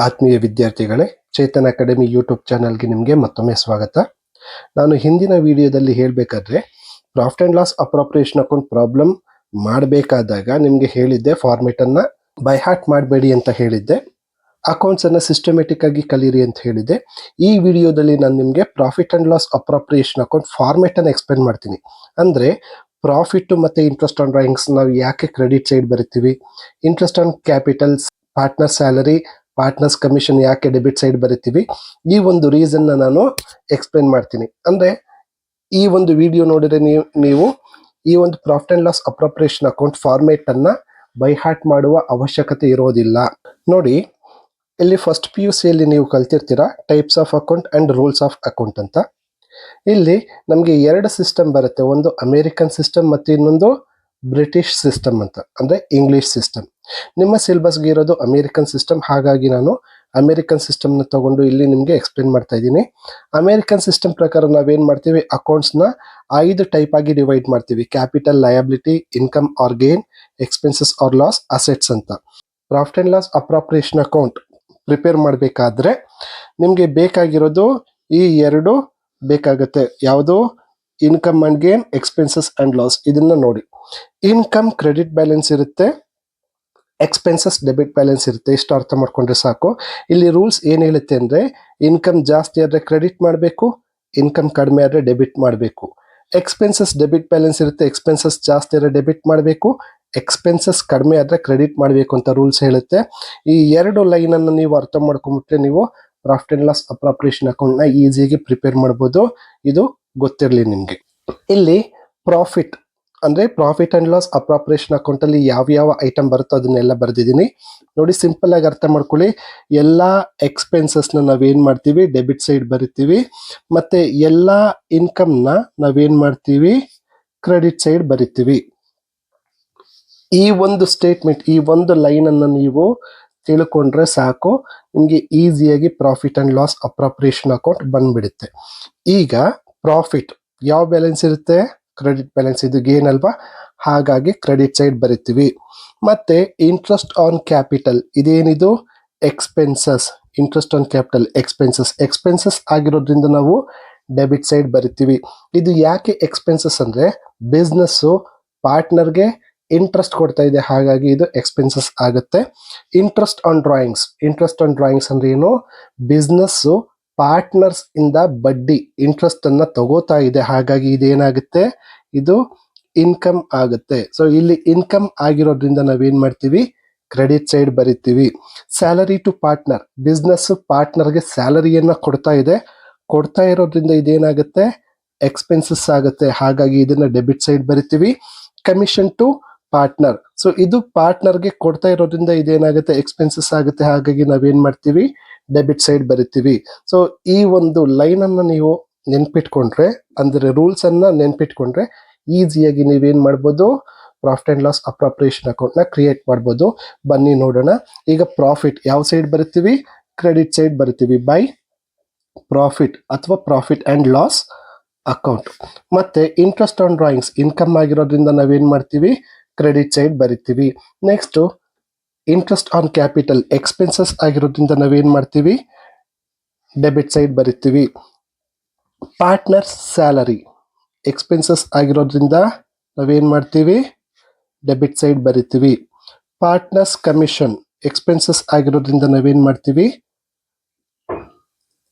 ಆತ್ಮೀಯ ವಿದ್ಯಾರ್ಥಿಗಳೇ, Chetan academy YouTube ಚಾನಲ್ಗೆ ನಿಮಗೆ ಮತ್ತೊಮ್ಮೆ ಸ್ವಾಗತ. ನಾನು ಹಿಂದಿನ ವಿಡಿಯೋದಲ್ಲಿ ಹೇಳಬೇಕಾದ್ರೆ profit and loss appropriation account problem ಮಾಡಬೇಕಾದಾಗ ನಿಮಗೆ ಹೇಳಿದ್ದೆ ಫಾರ್ಮೆಟನ್ನು ಬೈ ಹಾರ್ಟ್ ಮಾಡಬೇಡಿ ಅಂತ ಹೇಳಿದ್ದೆ. ಅಕೌಂಟ್ಸನ್ನು ಸಿಸ್ಟಮೆಟಿಕ್ ಆಗಿ ಕಲೀರಿ ಅಂತ ಹೇಳಿದ್ದೆ. ಈ ವಿಡಿಯೋದಲ್ಲಿ ನಾನು ನಿಮಗೆ profit and loss appropriation account ಫಾರ್ಮೆಟನ್ನು ಎಕ್ಸ್ಪ್ಲೇನ್ ಮಾಡ್ತೀನಿ. ಅಂದರೆ ಪ್ರಾಫಿಟ್ ಮತ್ತು ಇಂಟ್ರೆಸ್ಟ್ ಆನ್ ಡ್ರಾಯಿಂಗ್ಸ್ ನಾವು ಯಾಕೆ ಕ್ರೆಡಿಟ್ ಸೈಡ್ ಬರಿತೀವಿ, interest on capitals, partner salary, partners commission ಯಾಕೆ ಡೆಬಿಟ್ ಸೈಡ್ ಬರಿತೀವಿ, ಈ ಒಂದು ರೀಸನ್ನ ನಾನು ಎಕ್ಸ್ಪ್ಲೇನ್ ಮಾಡ್ತೀನಿ. ಅಂದರೆ ಈ ಒಂದು ವಿಡಿಯೋ ನೋಡಿದ್ರೆ ನೀವು ಈ ಒಂದು profit and loss appropriation account ಫಾರ್ಮೇಟನ್ನು ಬೈ ಹಾರ್ಟ್ ಮಾಡುವ ಅವಶ್ಯಕತೆ ಇರೋದಿಲ್ಲ. ನೋಡಿ, ಇಲ್ಲಿ ಫಸ್ಟ್ PUC ನೀವು ಕಲ್ತಿರ್ತೀರಾ types of account and rules of account ಅಂತ. ಇಲ್ಲಿ ನಮಗೆ ಎರಡು ಸಿಸ್ಟಮ್ ಬರುತ್ತೆ, ಒಂದು ಅಮೇರಿಕನ್ ಸಿಸ್ಟಮ್ ಮತ್ತು ಇನ್ನೊಂದು ಬ್ರಿಟಿಷ್ ಸಿಸ್ಟಮ್ ಅಂತ, ಅಂದರೆ ಇಂಗ್ಲಿಷ್ ಸಿಸ್ಟಮ್. ನಿಮ್ಮ ಸಿಲೆಬಸ್ಗೆ ಇರೋದು ಅಮೇರಿಕನ್ ಸಿಸ್ಟಮ್, ಹಾಗಾಗಿ ನಾನು ಅಮೇರಿಕನ್ ಸಿಸ್ಟಮ್ನ ತಗೊಂಡು ಇಲ್ಲಿ ನಿಮಗೆ ಎಕ್ಸ್ಪ್ಲೇನ್ ಮಾಡ್ತಾ ಇದ್ದೀನಿ. ಅಮೇರಿಕನ್ ಸಿಸ್ಟಮ್ ಪ್ರಕಾರ ನಾವೇನು ಮಾಡ್ತೀವಿ, ಅಕೌಂಟ್ಸ್ನ 5 ಟೈಪ್ ಆಗಿ ಡಿವೈಡ್ ಮಾಡ್ತೀವಿ: capital, liability, income or gain, expenses or loss, assets ಅಂತ. Profit and loss appropriation account prepare ಮಾಡಬೇಕಾದ್ರೆ ನಿಮಗೆ ಬೇಕಾಗಿರೋದು ಈ ಎರಡು ಬೇಕಾಗುತ್ತೆ. ಯಾವುದು? Income and gain, expenses and loss. ಇದನ್ನ ನೋಡಿ, ಇನ್ಕಮ್ ಕ್ರೆಡಿಟ್ ಬ್ಯಾಲೆನ್ಸ್ ಇರುತ್ತೆ, ಎಕ್ಸ್ಪೆನ್ಸಸ್ ಡೆಬಿಟ್ ಬ್ಯಾಲೆನ್ಸ್ ಇರುತ್ತೆ. ಇಷ್ಟು ಅರ್ಥ ಮಾಡ್ಕೊಂಡ್ರೆ ಸಾಕು. ಇಲ್ಲಿ ರೂಲ್ಸ್ ಏನು ಹೇಳುತ್ತೆ ಅಂದರೆ, ಇನ್ಕಮ್ ಜಾಸ್ತಿ ಆದರೆ ಕ್ರೆಡಿಟ್ ಮಾಡಬೇಕು, ಇನ್ಕಮ್ ಕಡಿಮೆ ಆದರೆ ಡೆಬಿಟ್ ಮಾಡಬೇಕು. ಎಕ್ಸ್ಪೆನ್ಸಸ್ ಡೆಬಿಟ್ ಬ್ಯಾಲೆನ್ಸ್ ಇರುತ್ತೆ, ಎಕ್ಸ್ಪೆನ್ಸಸ್ ಜಾಸ್ತಿ ಆದರೆ ಡೆಬಿಟ್ ಮಾಡಬೇಕು, ಎಕ್ಸ್ಪೆನ್ಸಸ್ ಕಡಿಮೆ ಆದರೆ ಕ್ರೆಡಿಟ್ ಮಾಡಬೇಕು ಅಂತ ರೂಲ್ಸ್ ಹೇಳುತ್ತೆ. ಈ ಎರಡು ಲೈನನ್ನು ನೀವು ಅರ್ಥ ಮಾಡ್ಕೊಂಡ್ಬಿಟ್ರೆ ನೀವು ಪ್ರಾಫಿಟ್ ಆ್ಯಂಡ್ ಲಾಸ್ ಅಪ್ರಾಪ್ರಿಯೇಷನ್ ಅಕೌಂಟ್ನ ಈಸಿಯಾಗಿ ಪ್ರಿಪೇರ್ ಮಾಡ್ಬೋದು. ಇದು ಗೊತ್ತಿರಲಿ ನಿಮಗೆ. ಇಲ್ಲಿ ಪ್ರಾಫಿಟ್ ಅಂದರೆ ಪ್ರಾಫಿಟ್ ಆ್ಯಂಡ್ ಲಾಸ್ ಅಪ್ರಾಪ್ರಿಯೇಷನ್ ಅಕೌಂಟಲ್ಲಿ ಯಾವ್ಯಾವ ಐಟಮ್ ಬರುತ್ತೋ ಅದನ್ನೆಲ್ಲ ಬರೆದಿದ್ದೀನಿ ನೋಡಿ. ಸಿಂಪಲ್ ಆಗಿ ಅರ್ಥ ಮಾಡ್ಕೊಳ್ಳಿ. ಎಲ್ಲ ಎಕ್ಸ್ಪೆನ್ಸಸ್ನ ನಾವೇನು ಮಾಡ್ತೀವಿ, ಡೆಬಿಟ್ ಸೈಡ್ ಬರಿತೀವಿ, ಮತ್ತು ಎಲ್ಲ ಇನ್ಕಮ್ನ ನಾವೇನು ಮಾಡ್ತೀವಿ, ಕ್ರೆಡಿಟ್ ಸೈಡ್ ಬರಿತೀವಿ. ಈ ಒಂದು ಸ್ಟೇಟ್ಮೆಂಟ್, ಈ ಒಂದು ಲೈನನ್ನು ನೀವು ತಿಳ್ಕೊಂಡ್ರೆ ಸಾಕು, ನಿಮಗೆ ಈಸಿಯಾಗಿ profit and loss appropriation account ಬಂದ್ಬಿಡುತ್ತೆ. ಈಗ ಪ್ರಾಫಿಟ್ ಯಾವ ಬ್ಯಾಲೆನ್ಸ್ ಇರುತ್ತೆ, ಕ್ರೆಡಿಟ್ ಬ್ಯಾಲೆನ್ಸ್. ಇದು ಗೇನ್ ಅಲ್ವಾ, ಹಾಗಾಗಿ ಕ್ರೆಡಿಟ್ ಸೈಡ್ ಬರಿತೀವಿ. ಮತ್ತೆ ಇಂಟ್ರೆಸ್ಟ್ ಆನ್ ಕ್ಯಾಪಿಟಲ್, ಇದೇನಿದು expenses. Interest on capital expenses ಆಗಿರೋದ್ರಿಂದ ನಾವು ಡೆಬಿಟ್ ಸೈಡ್ ಬರಿತೀವಿ. ಇದು ಯಾಕೆ ಎಕ್ಸ್ಪೆನ್ಸಸ್ ಅಂದರೆ, ಬಿಸ್ನೆಸ್ಸು ಪಾರ್ಟ್ನರ್ಗೆ ಇಂಟ್ರೆಸ್ಟ್ ಕೊಡ್ತಾ ಇದೆ, ಹಾಗಾಗಿ ಇದು ಎಕ್ಸ್ಪೆನ್ಸಸ್ ಆಗುತ್ತೆ. ಇಂಟ್ರೆಸ್ಟ್ ಆನ್ ಡ್ರಾಯಿಂಗ್ಸ್ ಅಂದ್ರೆ ಏನು, ಬಿಸ್ನೆಸ್ಸು ಪಾರ್ಟ್ನರ್ಸ್ ಇಂದ ಬಡ್ಡಿ ಇಂಟ್ರೆಸ್ಟ್ ಅನ್ನ ತಗೋತಾ ಇದೆ, ಹಾಗಾಗಿ ಇದೇನಾಗುತ್ತೆ, ಇದು ಇನ್ಕಮ್ ಆಗುತ್ತೆ. ಸೊ ಇಲ್ಲಿ ಇನ್ಕಮ್ ಆಗಿರೋದ್ರಿಂದ ನಾವೇನ್ ಮಾಡ್ತೀವಿ, ಕ್ರೆಡಿಟ್ ಸೈಡ್ ಬರಿತೀವಿ. ಸ್ಯಾಲರಿ ಟು ಪಾರ್ಟ್ನರ್, ಬಿಸ್ನೆಸ್ ಪಾರ್ಟ್ನರ್ಗೆ ಸ್ಯಾಲರಿಯನ್ನ ಕೊಡ್ತಾ ಇರೋದ್ರಿಂದ ಇದೇನಾಗುತ್ತೆ, ಎಕ್ಸ್ಪೆನ್ಸಸ್ ಆಗುತ್ತೆ, ಹಾಗಾಗಿ ಇದನ್ನ ಡೆಬಿಟ್ ಸೈಡ್ ಬರಿತೀವಿ. ಕಮಿಷನ್ ಟು ಪಾರ್ಟ್ನರ್, ಸೊ ಇದು ಪಾರ್ಟ್ನರ್ಗೆ ಕೊಡ್ತಾ ಇರೋದ್ರಿಂದ ಇದೇನಾಗುತ್ತೆ, ಎಕ್ಸ್ಪೆನ್ಸಸ್ ಆಗುತ್ತೆ, ಹಾಗಾಗಿ ನಾವೇನ್ ಮಾಡ್ತೀವಿ, ಡೆಬಿಟ್ ಸೈಡ್ ಬರಿತೀವಿ. ಸೊ ಈ ಒಂದು ಲೈನ್ ಅನ್ನ ನೀವು ನೆನ್ಪಿಟ್ಕೊಂಡ್ರೆ, ಅಂದ್ರೆ ರೂಲ್ಸ್ ಅನ್ನ ನೆನ್ಪಿಟ್ಕೊಂಡ್ರೆ ಈಸಿಯಾಗಿ ನೀವೇನ್ ಮಾಡ್ಬೋದು, profit and loss appropriation account ನ ಕ್ರಿಯೇಟ್ ಮಾಡ್ಬೋದು. ಬನ್ನಿ ನೋಡೋಣ. ಈಗ ಪ್ರಾಫಿಟ್ ಯಾವ ಸೈಡ್ ಬರಿತೀವಿ, ಕ್ರೆಡಿಟ್ ಸೈಡ್ ಬರಿತೀವಿ ಬೈ ಪ್ರಾಫಿಟ್ ಅಥವಾ ಪ್ರಾಫಿಟ್ ಅಂಡ್ ಲಾಸ್ ಅಕೌಂಟ್. ಮತ್ತೆ ಇಂಟ್ರೆಸ್ಟ್ ಆನ್ ಡ್ರಾಯಿಂಗ್ಸ್ ಇನ್ಕಮ್ ಆಗಿರೋದ್ರಿಂದ ನಾವೇನ್ ಮಾಡ್ತೀವಿ, ಕ್ರೆಡಿಟ್ ಸೈಡ್ ಬರಿತೀವಿ. Next interest on capital expenses ಆಗಿರೋದ್ರಿಂದ ನಾವೇನ್ ಮಾಡ್ತೀವಿ, ಡೆಬಿಟ್ ಸೈಡ್ ಬರಿತೀವಿ. ಪಾರ್ಟ್ನರ್ಸ್ ಸ್ಯಾಲರಿ ಎಕ್ಸ್ಪೆನ್ಸಸ್ ಆಗಿರೋದ್ರಿಂದ ನಾವೇನ್ ಮಾಡ್ತೀವಿ, ಡೆಬಿಟ್ ಸೈಡ್ ಬರಿತೀವಿ. ಪಾರ್ಟ್ನರ್ಸ್ ಕಮಿಷನ್ ಎಕ್ಸ್ಪೆನ್ಸಸ್ ಆಗಿರೋದ್ರಿಂದ ನಾವೇನ್ ಮಾಡ್ತೀವಿ,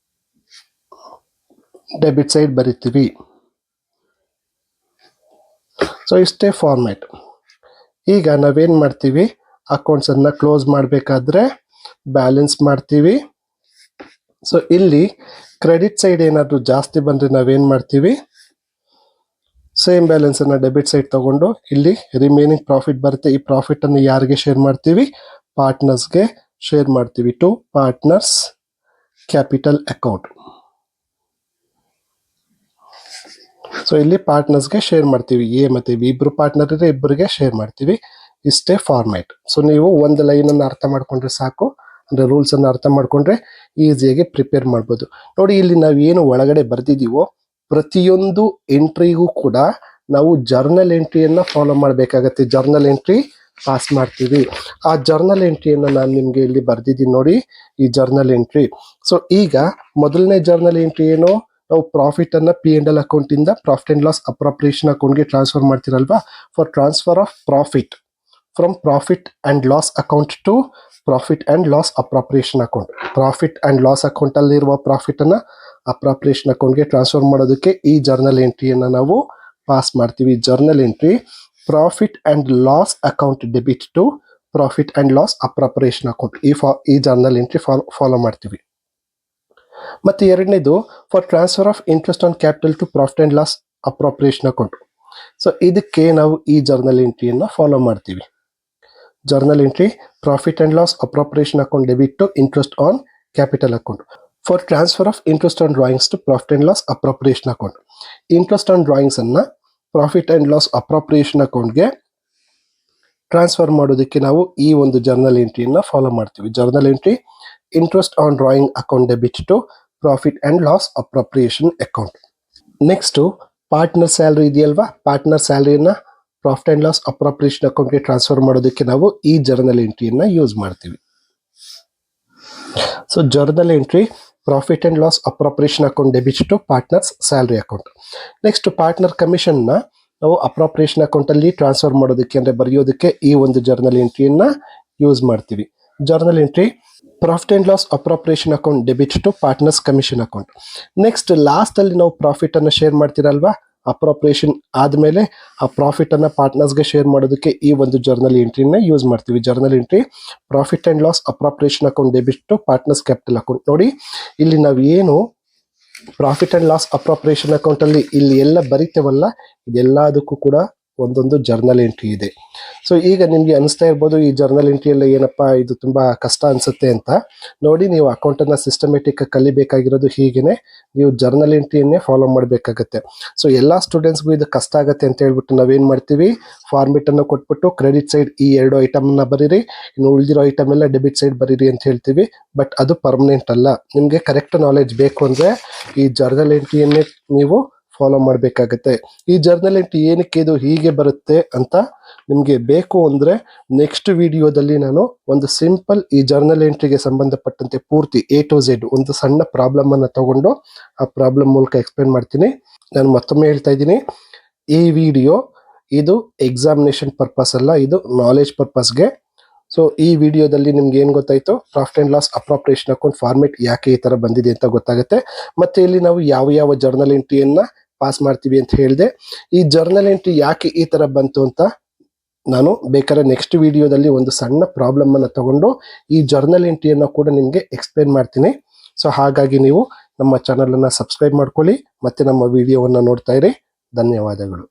ಡೆಬಿಟ್ ಸೈಡ್ ಬರಿತೀವಿ. ಸೊ ಇಷ್ಟೇ ಫಾರ್ಮ್ಯಾಟ್. ಈಗ ನಾವೇನ್ ಮಾಡ್ತೀವಿ, ಅಕೌಂಟ್ಸ್ ಅನ್ನ ಕ್ಲೋಸ್ ಮಾಡಬೇಕಾದ್ರೆ ಬ್ಯಾಲೆನ್ಸ್ ಮಾಡ್ತೀವಿ. ಸೊ ಇಲ್ಲಿ ಕ್ರೆಡಿಟ್ ಸೈಡ್ ಏನಾದರೂ ಜಾಸ್ತಿ ಬಂದ್ರೆ ನಾವೇನ್ ಮಾಡ್ತೀವಿ, ಸೇಮ್ ಬ್ಯಾಲೆನ್ಸ್ ಅನ್ನ ಡೆಬಿಟ್ ಸೈಡ್ ತಗೊಂಡು ಇಲ್ಲಿ ರಿಮೈನಿಂಗ್ ಪ್ರಾಫಿಟ್ ಬರುತ್ತೆ. ಈ ಪ್ರಾಫಿಟ್ ಅನ್ನು ಯಾರಿಗೆ ಶೇರ್ ಮಾಡ್ತೀವಿ, ಪಾರ್ಟ್ನರ್ಸ್ಗೆ ಶೇರ್ ಮಾಡ್ತೀವಿ, to partners capital account. So ಇಲ್ಲಿ ಪಾರ್ಟ್ನರ್ಸ್ಗೆ ಶೇರ್ ಮಾಡ್ತೀವಿ, ಎ ಮತ್ತೆ ಬಿ ಇಬ್ರು ಪಾರ್ಟ್ನರ್ ಇದ್ರೆ ಇಬ್ಬರಿಗೆ ಶೇರ್ ಮಾಡ್ತೀವಿ. ಇಷ್ಟೇ ಫಾರ್ಮ್ಯಾಟ್. ಸೊ ನೀವು ಒಂದು ಲೈನ್ ಅನ್ನು ಅರ್ಥ ಮಾಡ್ಕೊಂಡ್ರೆ ಸಾಕು, ಅಂದ್ರೆ ರೂಲ್ಸ್ ಅನ್ನು ಅರ್ಥ ಮಾಡ್ಕೊಂಡ್ರೆ ಈಸಿಯಾಗಿ ಪ್ರಿಪೇರ್ ಮಾಡ್ಬೋದು. ನೋಡಿ, ಇಲ್ಲಿ ನಾವು ಏನು ಒಳಗಡೆ ಬರ್ದಿದೀವೋ ಪ್ರತಿಯೊಂದು ಎಂಟ್ರಿಗೂ ಕೂಡ ನಾವು ಜರ್ನಲ್ ಎಂಟ್ರಿಯನ್ನ ಫಾಲೋ ಮಾಡಬೇಕಾಗತ್ತೆ. ಜರ್ನಲ್ ಎಂಟ್ರಿ ಪಾಸ್ ಮಾಡ್ತೀವಿ. ಆ ಜರ್ನಲ್ ಎಂಟ್ರಿಯನ್ನು ನಾನು ನಿಮಗೆ ಇಲ್ಲಿ ಬರ್ದಿದ್ದೀನಿ ನೋಡಿ, ಈ ಜರ್ನಲ್ ಎಂಟ್ರಿ. ಸೊ ಈಗ ಮೊದಲನೇ ಜರ್ನಲ್ ಎಂಟ್ರಿ ಏನು, ನಾವು ಪ್ರಾಫಿಟ್ ಅನ್ನ P&L ಅಕೌಂಟ್ ಇಂದ ಪ್ರಾಫಿಟ್ ಅಂಡ್ ಲಾಸ್ ಅಪ್ರಾಪ್ರಿಯೇಷನ್ ಅಕೌಂಟ್ಗೆ ಟ್ರಾನ್ಸ್ಫರ್ ಮಾಡ್ತಿರಲ್ವಾ. For transfer of profit from profit and loss account to profit and loss appropriation account, profit and loss account ಅಲ್ಲಿರುವ profit ಅನ್ನ ಅಪ್ರಾಪ್ರಿಯೇಷನ್ ಅಕೌಂಟ್ಗೆ transfer ಮಾಡೋದಕ್ಕೆ ಈ ಜರ್ನಲ್ ಎಂಟ್ರಿಯನ್ನು ನಾವು ಪಾಸ್ ಮಾಡ್ತೀವಿ. Journal entry profit and loss account debit to profit and loss appropriation account, ಈ journal entry follow ಮಾಡ್ತೀವಿ. ಮತ್ತೆ ಎರಡನೇದು for transfer of interest on capital to profit and loss appropriation account. So ಇದಕ್ಕೆ ನಾವು ಈ ಜರ್ನಲ್ ಎಂಟ್ರಿಯನ್ನು follow ಮಾಡ್ತೀವಿ. Journal entry profit and loss appropriation account debit to interest on capital account. For transfer of interest on drawings to profit and loss appropriation account. Interest on drawings ಅನ್ನ profit and loss appropriation ಅಕೌಂಟ್ಗೆ transfer ಮಾಡೋದಕ್ಕೆ ನಾವು ಈ ಒಂದು journal ಎಂಟ್ರಿಯನ್ನು follow ಮಾಡ್ತೀವಿ. Journal entry interest on drawing account debit to profit and loss appropriation account. Next partner salary ಇದೆಯಲ್ವಾ, partner ಸ್ಯಾಲರಿಯನ್ನ ಪ್ರಾಫಿಟ್ ಅಂಡ್ ಲಾಸ್ ಅಪ್ರಾಪ್ರಿಯೇಷನ್ ಅಕೌಂಟ್ಗೆ ಟ್ರಾನ್ಸ್ಫರ್ ಮಾಡೋದಕ್ಕೆ ನಾವು ಈ ಜರ್ನಲ್ ಎಂಟ್ರಿಯನ್ನು ಯೂಸ್ ಮಾಡ್ತೀವಿ. So journal entry profit and loss appropriation account debit to partners salary account. Next partner ಕಮಿಷನ್ನ ನಾವು ಅಪ್ರಾಪ್ರಿಯೇಷನ್ ಅಕೌಂಟ್ ಅಲ್ಲಿ ಟ್ರಾನ್ಸ್ಫರ್ ಮಾಡೋದಕ್ಕೆ ಅಂದ್ರೆ ಬರೆಯೋದಕ್ಕೆ ಈ ಒಂದು ಜರ್ನಲ್ ಎಂಟ್ರಿಯನ್ನ ಯೂಸ್ ಮಾಡ್ತೀವಿ. Journal entry profit and loss appropriation account debit to partners commission account. Next last ಅಲ್ಲಿ ನಾವು ಪ್ರಾಫಿಟ್ ಅನ್ನ ಶೇರ್ ಮಾಡ್ತೀರಲ್ವಾ, ಅಪ್ರಾಪ್ರಿಯೇಷನ್ ಆದ್ಮೇಲೆ ಆ ಪ್ರಾಫಿಟ್ ಅನ್ನ ಪಾರ್ಟ್ನರ್ಸ್ಗೆ ಶೇರ್ ಮಾಡೋದಕ್ಕೆ ಈ ಒಂದು ಜರ್ನಲ್ ಎಂಟ್ರಿನ ಯೂಸ್ ಮಾಡ್ತೀವಿ. Journal entry profit and loss appropriation account debit to partners capital account. ನೋಡಿ ಇಲ್ಲಿ ನಾವು ಏನು profit and loss appropriation account ಅಲ್ಲಿ ಇಲ್ಲಿ ಎಲ್ಲ ಬರೀತೇವಲ್ಲ, ಇದೆಲ್ಲದಕ್ಕೂ ಕೂಡ ಒಂದೊಂದು ಜರ್ನಲ್ ಎಂಟ್ರಿ ಇದೆ. ಸೊ ಈಗ ನಿಮ್ಗೆ ಅನಿಸ್ತಾ ಇರ್ಬೋದು ಈ ಜರ್ನಲ್ ಎಂಟ್ರಿ ಎಲ್ಲ ಏನಪ್ಪಾ ಇದು ತುಂಬಾ ಕಷ್ಟ ಅನ್ಸುತ್ತೆ ಅಂತ. ನೋಡಿ, ನೀವು ಅಕೌಂಟ್ ಅನ್ನ ಸಿಸ್ಟಮೆಟಿಕ್ ಕಲಿಬೇಕಾಗಿರೋದು ಹೀಗೇನೆ, ನೀವು ಜರ್ನಲ್ ಎಂಟ್ರಿಯನ್ನೇ ಫಾಲೋ ಮಾಡಬೇಕಾಗತ್ತೆ. ಸೊ ಎಲ್ಲಾ ಸ್ಟೂಡೆಂಟ್ಸ್ಗೂ ಇದು ಕಷ್ಟ ಆಗತ್ತೆ ಅಂತ ಹೇಳ್ಬಿಟ್ಟು ನಾವೇನ್ ಮಾಡ್ತೀವಿ, ಫಾರ್ಮೆಟ್ ಅನ್ನು ಕೊಟ್ಬಿಟ್ಟು ಕ್ರೆಡಿಟ್ ಸೈಡ್ ಈ 2 ಐಟಮ್ ನ ಬರೀರಿ, ಇನ್ನು ಉಳಿದಿರೋ ಐಟಮ್ ಎಲ್ಲ ಡೆಬಿಟ್ ಸೈಡ್ ಬರೀರಿ ಅಂತ ಹೇಳ್ತೀವಿ. ಬಟ್ ಅದು ಪರ್ಮನೆಂಟ್ ಅಲ್ಲ. ನಿಮ್ಗೆ ಕರೆಕ್ಟ್ ನಾಲೆಜ್ ಬೇಕು ಅಂದ್ರೆ ಈ ಜರ್ನಲ್ ಎಂಟ್ರಿಯನ್ನೇ ನೀವು ಫಾಲೋ ಮಾಡಬೇಕಾಗತ್ತೆ. ಈ ಜರ್ನಲ್ ಎಂಟ್ರಿ ಏನಕ್ಕೆ ಇದು ಹೀಗೆ ಬರುತ್ತೆ ಅಂತ ನಿಮಗೆ ಬೇಕು ಅಂದ್ರೆ ನೆಕ್ಸ್ಟ್ ವಿಡಿಯೋದಲ್ಲಿ ನಾನು ಒಂದು ಸಿಂಪಲ್ ಈ ಜರ್ನಲ್ ಎಂಟ್ರಿಗೆ ಸಂಬಂಧಪಟ್ಟಂತೆ ಪೂರ್ತಿ A to Z ಒಂದು ಸಣ್ಣ ಪ್ರಾಬ್ಲಮ್ ಅನ್ನ ತಗೊಂಡು ಆ ಪ್ರಾಬ್ಲಮ್ ಮೂಲಕ ಎಕ್ಸ್ಪ್ಲೇನ್ ಮಾಡ್ತೀನಿ. ನಾನು ಮತ್ತೊಮ್ಮೆ ಹೇಳ್ತಾ ಇದ್ದೀನಿ, ಈ ವಿಡಿಯೋ ಇದು ಎಕ್ಸಾಮಿನೇಷನ್ ಪರ್ಪಸ್ ಅಲ್ಲ, ಇದು ನಾಲೆಜ್ ಪರ್ಪಸ್ಗೆ. ಸೊ ಈ ವಿಡಿಯೋದಲ್ಲಿ ನಿಮ್ಗೆ ಏನ್ ಗೊತ್ತಾಯ್ತು, profit and loss appropriation account format ಯಾಕೆ ಈ ತರ ಬಂದಿದೆ ಅಂತ ಗೊತ್ತಾಗುತ್ತೆ. ಮತ್ತೆ ಇಲ್ಲಿ ನಾವು ಯಾವ ಜರ್ನಲ್ ಎಂಟ್ರಿಯನ್ನ ಪಾಸ್ ಮಾಡ್ತೀವಿ ಅಂತ ಹೇಳಿದೆ. ಈ ಜರ್ನಲ್ ಎಂಟ್ರಿ ಯಾಕೆ ಈ ತರ ಬಂತು ಅಂತ ನಾನು ಬೇಕಾದ್ರೆ ನೆಕ್ಸ್ಟ್ ವಿಡಿಯೋದಲ್ಲಿ ಒಂದು ಸಣ್ಣ ಪ್ರಾಬ್ಲಮ್ ಅನ್ನ ತಗೊಂಡು ಈ ಜರ್ನಲ್ ಎಂಟ್ರಿಯನ್ನ ಕೂಡ ನಿಮ್ಗೆ ಎಕ್ಸ್ಪ್ಲೇನ್ ಮಾಡ್ತೀನಿ. ಸೊ ಹಾಗಾಗಿ ನೀವು ನಮ್ಮ ಚಾನಲ್ ಅನ್ನ ಸಬ್ಸ್ಕ್ರೈಬ್ ಮಾಡ್ಕೊಳ್ಳಿ, ಮತ್ತೆ ನಮ್ಮ ವಿಡಿಯೋವನ್ನ ನೋಡ್ತಾ ಇರಿ. ಧನ್ಯವಾದಗಳು.